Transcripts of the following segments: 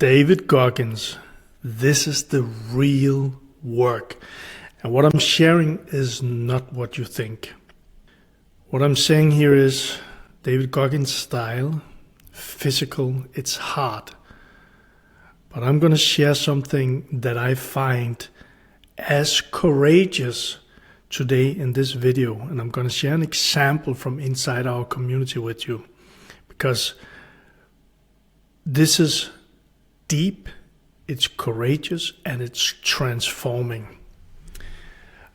David Goggins. This is the real work. And what I'm sharing is not what you think. What I'm saying here is David Goggins style, physical, it's hard. But I'm going to share something that I find as courageous today in this video. And I'm going to share an example from inside our community with you. Because this is deep, it's courageous, and it's transforming.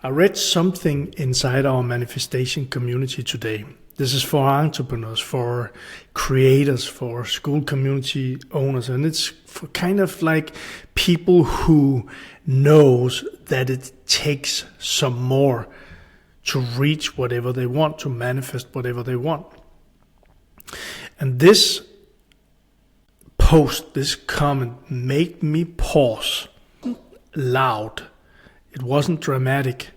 I read something inside our manifestation community today. This is for entrepreneurs, for creators, for Skool community owners, and it's for kind of like people who knows that it takes some more to reach whatever they want, to manifest whatever they want. And this post, this comment made me pause loud. It wasn't dramatic,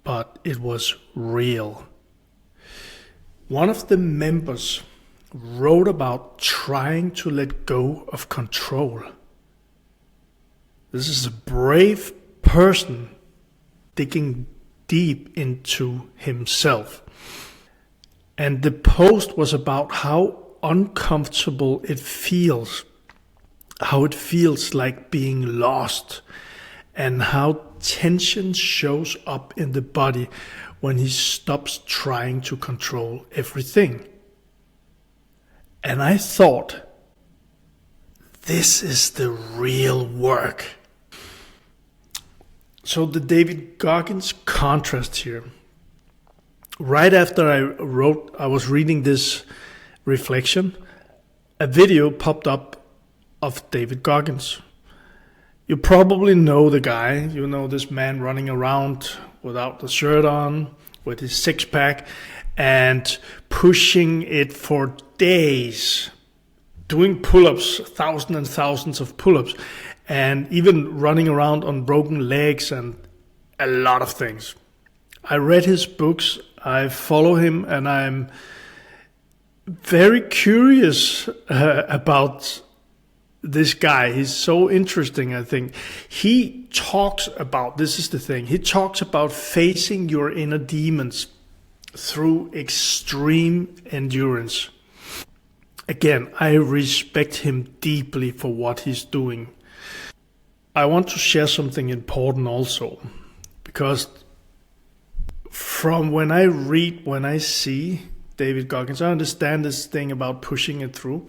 but it was real. One of the members wrote about trying to let go of control. This is a brave person digging deep into himself. And the post was about how uncomfortable it feels, how it feels like being lost, and how tension shows up in the body when he stops trying to control everything. And I thought, this is the real work. So the David Goggins contrast here. Right after I was reading this reflection, a video popped up of David Goggins. You probably know the guy. You know this man running around without the shirt on, with his six-pack, and pushing it for days, doing pull-ups, thousands and thousands of pull-ups, and even running around on broken legs and a lot of things. I read his books, I follow him, and I'm very curious about this guy. He's so interesting, I think. He talks about, this is the thing, he talks about facing your inner demons through extreme endurance. Again, I respect him deeply for what he's doing. I want to share something important also, because from when I read, when I see David Goggins, I understand this thing about pushing it through.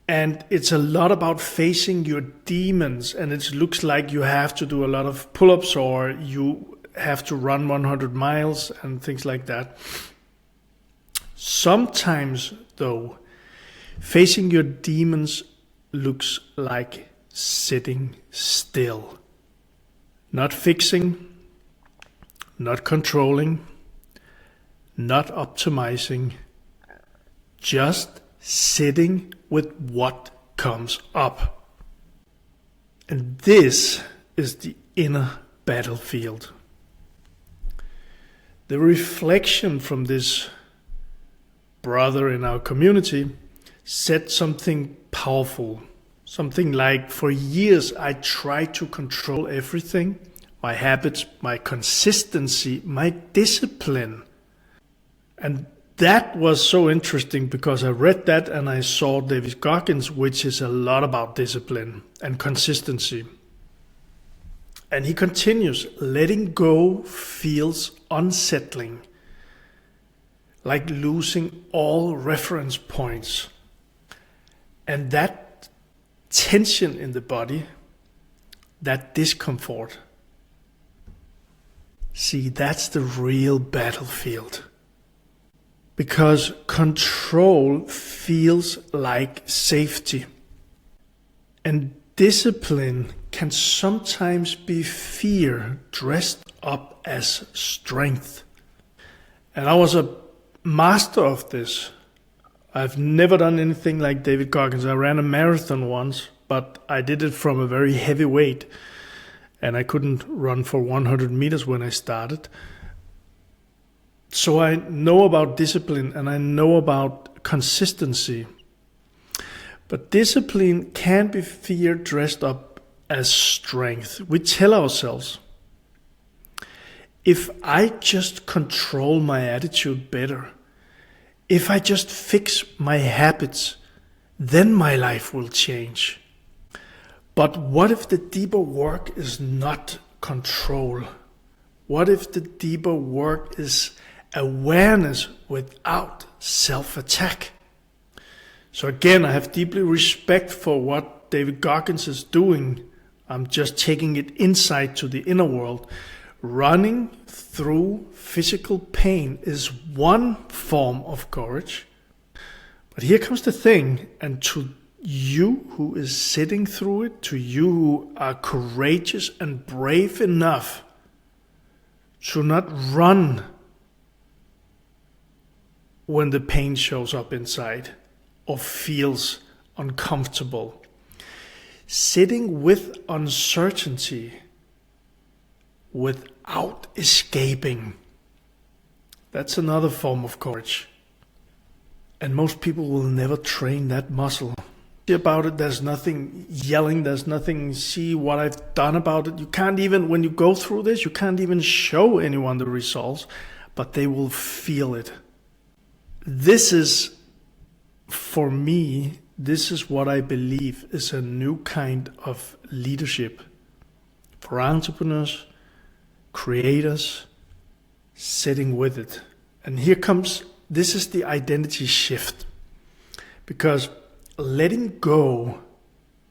And it's a lot about facing your demons, and it looks like you have to do a lot of pull-ups or you have to run 100 miles and things like that. Sometimes, though, facing your demons looks like sitting still. Not fixing, not controlling, not optimizing, just sitting with what comes up. And this is the inner battlefield. The reflection from this brother in our community said something powerful. Something like, for years I tried to control everything, my habits, my consistency, my discipline. And that was so interesting because I read that and I saw David Goggins, which is a lot about discipline and consistency. And he continues, letting go feels unsettling, like losing all reference points. And that tension in the body, that discomfort, see, that's the real battlefield. Because control feels like safety. And discipline can sometimes be fear dressed up as strength. And I was a master of this. I've never done anything like David Goggins. I ran a marathon once, but I did it from a very heavy weight. And I couldn't run for 100 meters when I started. So I know about discipline and I know about consistency. But discipline can be fear dressed up as strength. We tell ourselves, if I just control my attitude better, if I just fix my habits, then my life will change. But what if the deeper work is not control? What if the deeper work is awareness without self-attack? So again, I have deeply respect for what David Goggins is doing. I'm just taking it inside to the inner world. Running through physical pain is one form of courage. But here comes the thing, and to you who is sitting through it, to you who are courageous and brave enough to not run when the pain shows up inside or feels uncomfortable. Sitting with uncertainty without escaping, that's another form of courage. And most people will never train that muscle. About it, there's nothing yelling, there's nothing, see what I've done about it. You can't even, when you go through this, you can't even show anyone the results, but they will feel it. This is, for me, this is what I believe is a new kind of leadership for entrepreneurs, creators, sitting with it. And here comes, this is the identity shift. Because letting go,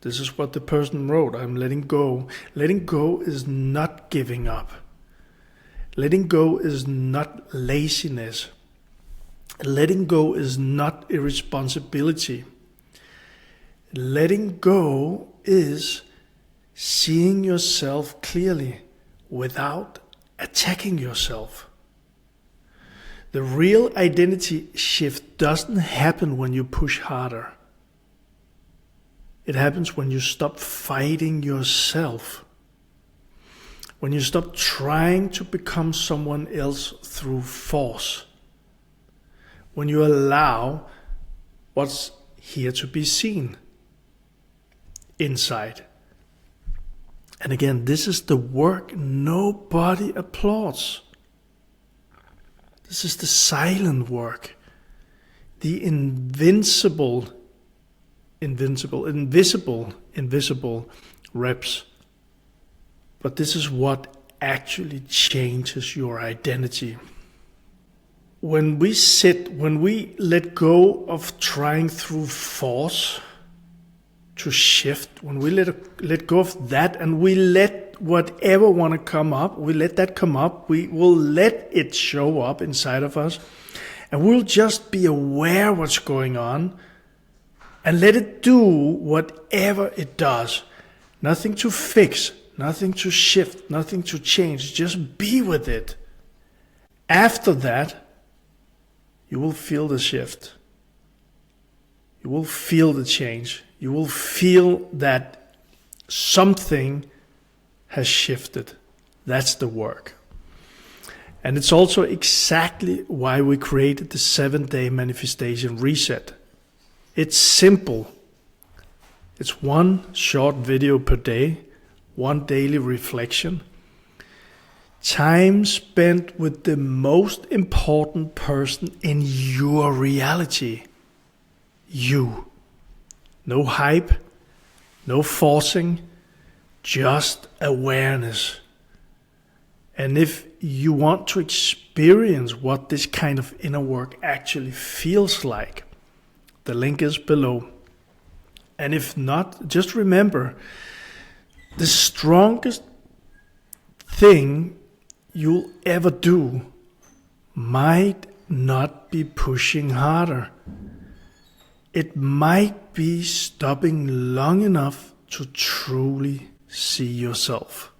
this is what the person wrote, I'm letting go. Letting go is not giving up. Letting go is not laziness. Letting go is not irresponsibility. Letting go is seeing yourself clearly without attacking yourself. The real identity shift doesn't happen when you push harder. It happens when you stop fighting yourself. When you stop trying to become someone else through force. When you allow what's here to be seen inside. And again, this is the work nobody applauds. This is the silent work. The invisible reps. But this is what actually changes your identity. When we sit, when we let go of trying through force to shift, when we let go of that and we let whatever want to come up, we let that come up, we will let it show up inside of us, and we'll just be aware what's going on and let it do whatever it does. Nothing to fix, nothing to shift, nothing to change, just be with it. After that, you will feel the shift. You will feel the change. You will feel that something has shifted. That's the work. And it's also exactly why we created the 7-day manifestation reset. It's simple. It's one short video per day, one daily reflection. Time spent with the most important person in your reality. You. No hype, no forcing, just awareness. And if you want to experience what this kind of inner work actually feels like, the link is below. And if not, just remember, the strongest thing you'll ever do might not be pushing harder. It might be stopping long enough to truly see yourself.